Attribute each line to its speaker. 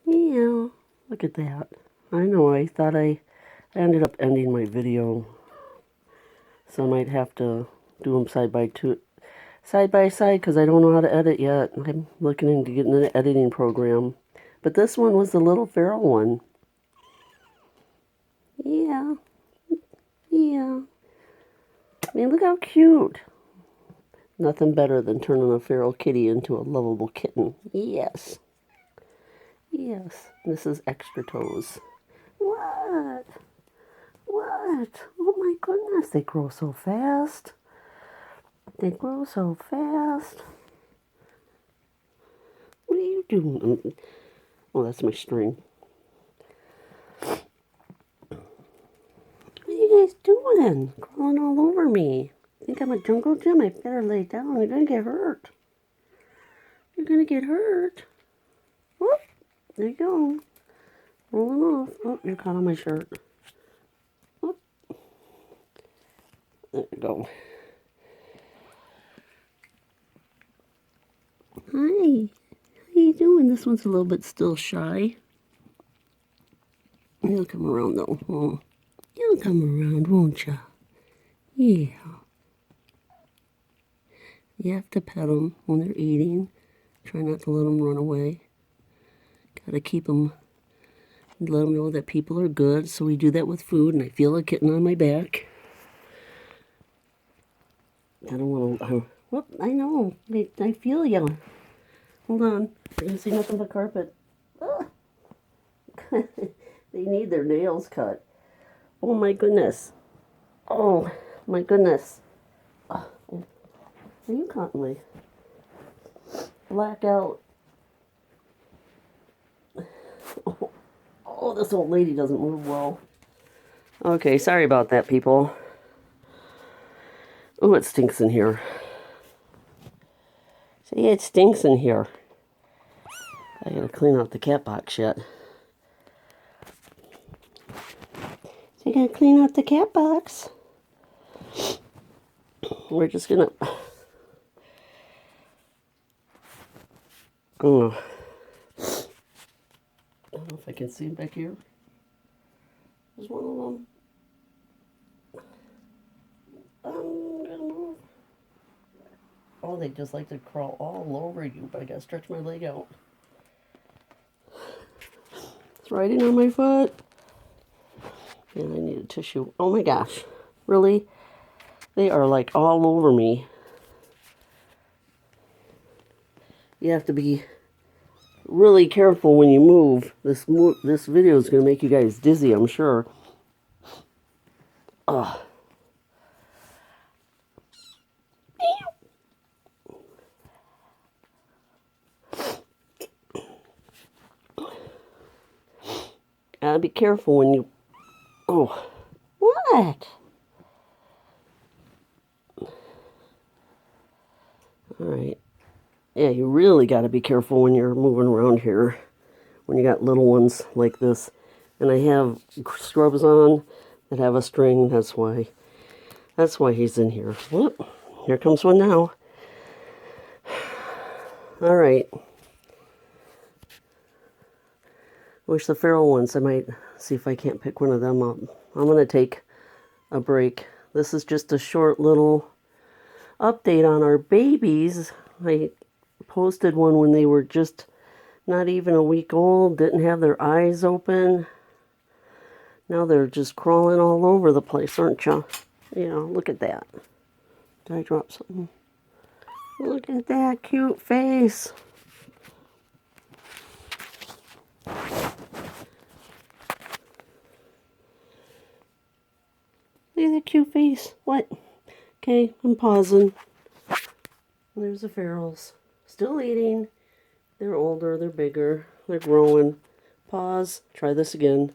Speaker 1: Yeah, look at that. I know, I thought I ended up ending my video, so I might have to do them side by side because I don't know how to edit yet. I'm looking into getting an editing program. But this one was the little feral one. Yeah, yeah. I mean, look how cute. Nothing better than turning a feral kitty into a lovable kitten. Yes. Yes. This is extra toes. What? What? Oh my goodness, they grow so fast. They grow so fast. What are you doing? Oh, that's my string. What are you guys doing? Crawling all over me. Think I'm a jungle gym? I better lay down. You're gonna get hurt. You're gonna get hurt. Whoop. There you go. Rolling off. Oh, you're caught on my shirt. Whoop. There you go. Hi. How you doing? This one's a little bit still shy. You'll come around though. Oh, you'll come around, won't you? Yeah. You have to pet them when they're eating. Try not to let them run away. Gotta keep them, let them know that people are good. So we do that with food, and I feel a kitten on my back. I don't want to, whoop, I know. I feel you. Hold on. I can see nothing but carpet. Ah. They need their nails cut. Oh my goodness. Oh my goodness. Oh, are you caught my blackout? Oh, this old lady doesn't move well. Okay, sorry about that, people. Oh, it stinks in here. See, it stinks in here. I gotta clean out the cat box yet. So I gotta clean out the cat box. We're just gonna... Oh, I don't know if I can see him back here. There's one of them. I'm gonna move. Oh, they just like to crawl all over you, but I gotta stretch my leg out. It's riding on my foot. And I need a tissue. Oh my gosh. Really? They are like all over me. You have to be really careful when you move. This video is going to make you guys dizzy, I'm sure. Ugh. Gotta be careful when you... Oh. What? Alright. Yeah, you really gotta be careful when you're moving around here. When you got little ones like this. And I have scrubs on that have a string. That's why he's in here. Whoop. Here comes one now. Alright. Wish the feral ones, I might see if I can't pick one of them up. I'm going to take a break. This is just a short little update on our babies. I posted one when they were just not even a week old, didn't have their eyes open. Now they're just crawling all over the place, aren't you? Yeah, look at that. Did I drop something? Look at that cute face. Look at that cute face. What? Okay, I'm pausing. There's the ferals. Still eating. They're older, they're bigger, they're growing. Pause. Try this again.